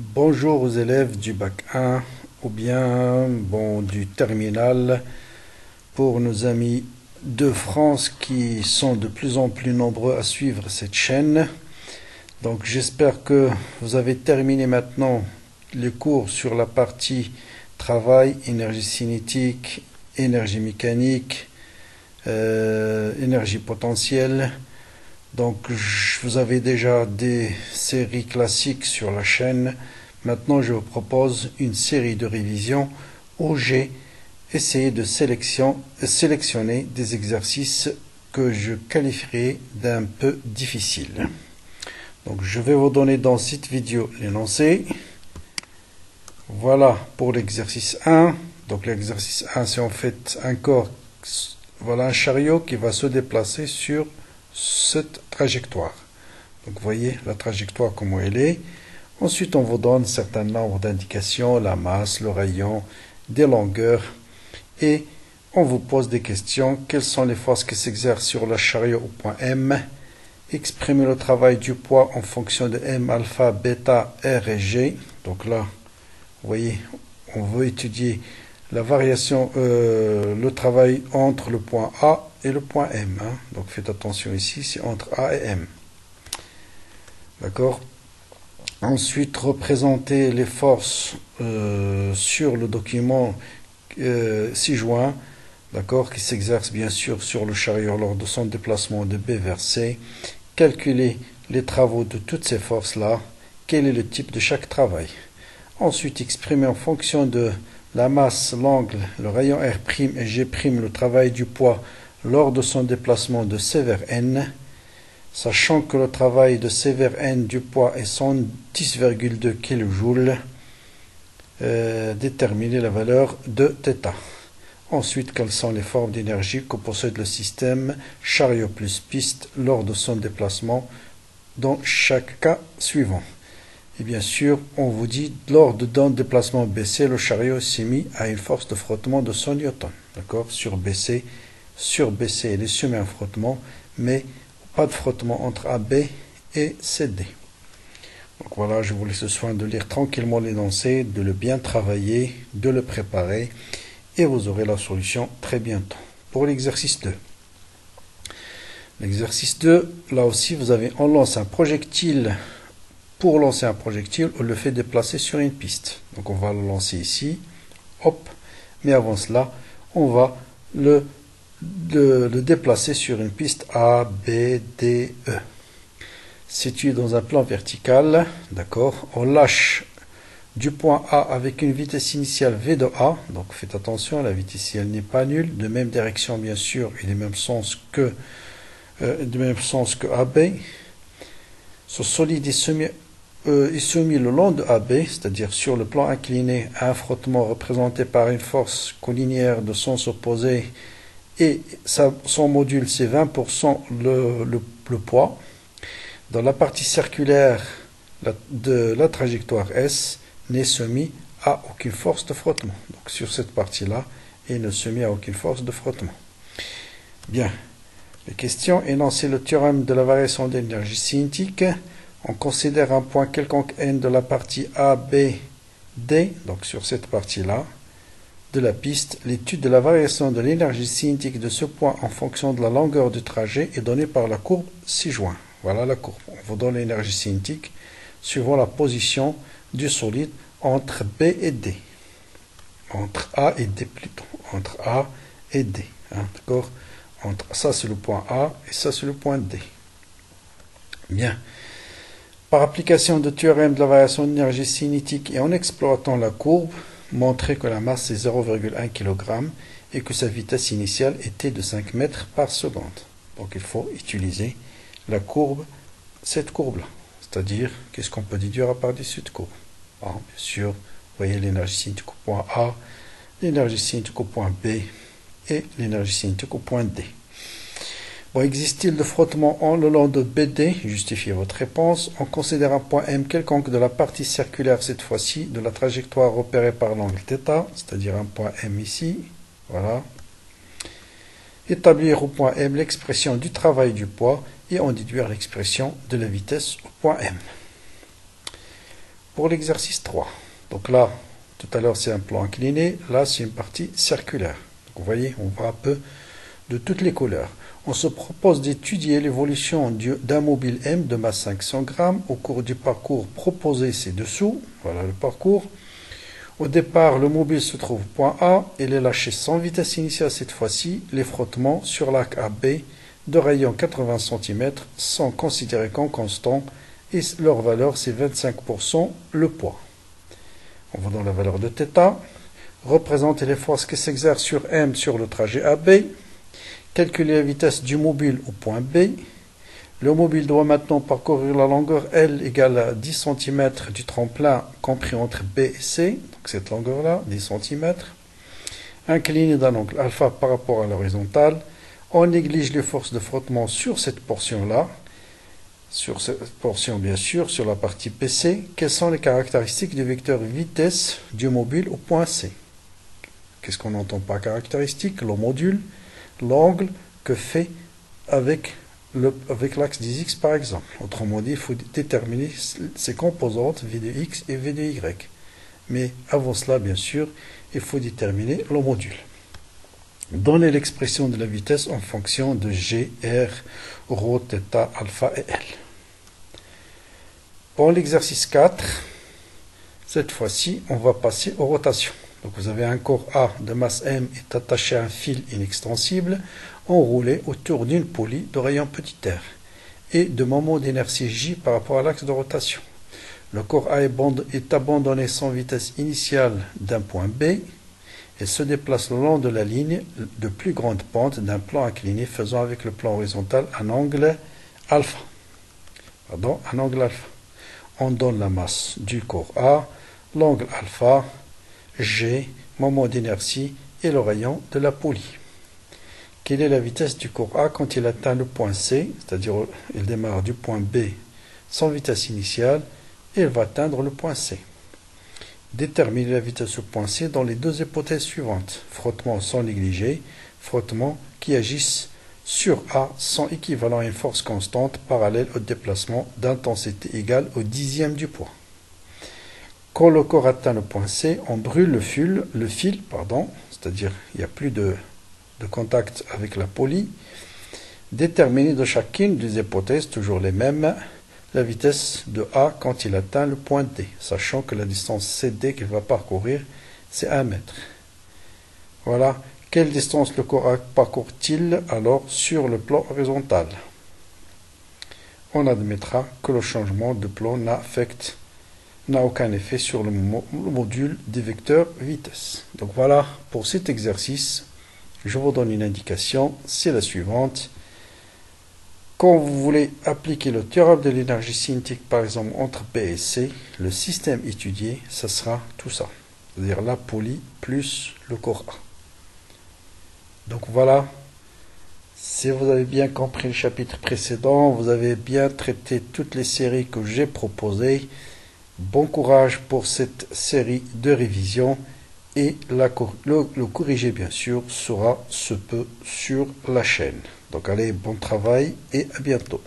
Bonjour aux élèves du bac 1 ou bien du terminal pour nos amis de France qui sont de plus en plus nombreux à suivre cette chaîne. Donc j'espère que vous avez terminé maintenant les cours sur la partie travail, énergie cinétique, énergie mécanique, énergie potentielle. Donc vous avez déjà des séries classiques sur la chaîne. Maintenant je vous propose une série de révisions où j'ai essayé de sélectionner des exercices que je qualifierais d'un peu difficiles. Donc je vais vous donner dans cette vidéo l'énoncé. Voilà pour l'exercice 1. Donc l'exercice 1 c'est en fait un corps, voilà un chariot qui va se déplacer sur cette trajectoire. Donc vous voyez la trajectoire comment elle est. Ensuite on vous donne un certain nombre d'indications, la masse, le rayon, des longueurs et on vous pose des questions. Quelles sont les forces qui s'exercent sur le chariot au point M? Exprimez le travail du poids en fonction de M, alpha, bêta, R et G. Donc là, vous voyez, on veut étudier la variation, le travail entre le point A et le point M. Donc faites attention ici, c'est entre A et M. D'accord? Ensuite, représentez les forces sur le document 6 juin, d'accord, qui s'exerce bien sûr sur le chariot lors de son déplacement de B vers C. Calculez les travaux de toutes ces forces-là. Quel est le type de chaque travail? Ensuite, exprimez en fonction de la masse, l'angle, le rayon R' et G' le travail du poids lors de son déplacement de C vers N. Sachant que le travail de C vers N du poids est 110,2 kJ, déterminez la valeur de θ. Ensuite, quelles sont les formes d'énergie que possède le système chariot plus piste lors de son déplacement dans chaque cas suivant? Et bien sûr, on vous dit, lors d'un déplacement BC, le chariot s'est mis à une force de frottement de 100 newtons. D'accord? Sur BC, il est soumis à un frottement, mais pas de frottement entre AB et CD. Donc voilà, je vous laisse le soin de lire tranquillement l'énoncé, de le bien travailler, de le préparer, et vous aurez la solution très bientôt. Pour l'exercice 2. L'exercice 2, là aussi, on lance un projectile. Pour lancer un projectile, on le fait déplacer sur une piste. Donc on va le lancer ici, hop, mais avant cela, on va le déplacer sur une piste A, B, D, E. Situé dans un plan vertical, d'accord, on lâche du point A avec une vitesse initiale V de A, donc faites attention, la vitesse initiale n'est pas nulle, de même direction bien sûr, et du même sens que AB. Ce solide est soumis le long de AB, c'est-à-dire sur le plan incliné, à un frottement représenté par une force collinéaire de sens opposé, et son module c'est 20% le poids. Dans la partie circulaire de la trajectoire S n'est soumis à aucune force de frottement. Donc sur cette partie-là, il ne soumis à aucune force de frottement. Bien. La question, énoncer le théorème de la variation d'énergie cinétique. On considère un point quelconque N de la partie A, B, D, donc sur cette partie-là, de la piste. L'étude de la variation de l'énergie cinétique de ce point en fonction de la longueur du trajet est donnée par la courbe 6 juin. Voilà la courbe. On vous donne l'énergie cinétique suivant la position du solide entre B et D. Entre A et D plutôt. Entre A et D. D'accord? Ça c'est le point A et ça c'est le point D. Bien. Par application du théorème de la variation d'énergie cinétique et en exploitant la courbe, montrez que la masse est 0,1 kg et que sa vitesse initiale était de 5 mètres par seconde. Donc il faut utiliser la courbe, cette courbe-là. C'est-à-dire, qu'est-ce qu'on peut déduire à partir de cette courbe? Bien sûr, vous voyez l'énergie cinétique au point A, l'énergie cinétique au point B et l'énergie cinétique au point D. Bon, existe-t-il de frottement le long de BD? Justifiez votre réponse. On considère un point M quelconque de la partie circulaire, cette fois-ci, de la trajectoire repérée par l'angle θ, c'est-à-dire un point M ici. Voilà. Établir au point M l'expression du travail du poids et en déduire l'expression de la vitesse au point M. pour l'exercice 3. Donc là, tout à l'heure c'est un plan incliné, là c'est une partie circulaire. Donc vous voyez, on voit un peu de toutes les couleurs. On se propose d'étudier l'évolution d'un mobile M de masse 500 grammes au cours du parcours proposé ci-dessous. Voilà le parcours. Au départ, le mobile se trouve point A, il est lâché sans vitesse initiale cette fois-ci. Les frottements sur l'arc AB de rayon 80 cm sont considérés comme constants et leur valeur c'est 25% le poids. On va dans la valeur de θ. Représenter les forces qui s'exercent sur M sur le trajet AB. Calculer la vitesse du mobile au point B. Le mobile doit maintenant parcourir la longueur L égale à 10 cm du tremplin compris entre B et C. Donc cette longueur-là, 10 cm. Incliné d'un angle alpha par rapport à l'horizontale. On néglige les forces de frottement sur cette portion-là. Sur cette portion, bien sûr, sur la partie PC. Quelles sont les caractéristiques du vecteur vitesse du mobile au point C? Qu'est-ce qu'on entend par caractéristique? Le module, l'angle que fait avec l'axe des X par exemple. Autrement dit, il faut déterminer ses composantes V de X et V de Y. Mais avant cela, bien sûr, il faut déterminer le module. Donner l'expression de la vitesse en fonction de G, R, ρ, θ, alpha et L. Pour l'exercice 4, cette fois-ci, on va passer aux rotations. Donc vous avez un corps A de masse M est attaché à un fil inextensible enroulé autour d'une poulie de rayon petit r et de moment d'inertie J par rapport à l'axe de rotation. Le corps A est abandonné sans vitesse initiale d'un point B et se déplace le long de la ligne de plus grande pente d'un plan incliné faisant avec le plan horizontal un angle alpha. On donne la masse du corps A, l'angle alpha, G, moment d'inertie et le rayon de la poulie. Quelle est la vitesse du corps A quand il atteint le point C, c'est-à-dire il démarre du point B sans vitesse initiale et il va atteindre le point C. Déterminer la vitesse au point C dans les deux hypothèses suivantes. Frottement sans négliger, frottement qui agissent sur A sont équivalents à une force constante parallèle au déplacement d'intensité égale au dixième du poids. Quand le corps atteint le point C, on brûle le fil, c'est-à-dire il n'y a plus de contact avec la poulie. Déterminer de chacune des hypothèses, toujours les mêmes, la vitesse de A quand il atteint le point D, sachant que la distance CD qu'il va parcourir, c'est 1 mètre. Voilà. Quelle distance le corps A parcourt-il alors sur le plan horizontal? On admettra que le changement de plan n'a aucun effet sur le module des vecteurs vitesse. Donc voilà pour cet exercice. Je vous donne une indication, c'est la suivante. Quand vous voulez appliquer le théorème de l'énergie cinétique, par exemple, entre B et C, le système étudié, ça sera tout ça. C'est-à-dire la poulie plus le corps A. Donc voilà, si vous avez bien compris le chapitre précédent, vous avez bien traité toutes les séries que j'ai proposées. Bon courage pour cette série de révision et le corriger bien sûr sera ce peu sur la chaîne. Donc allez, bon travail et à bientôt.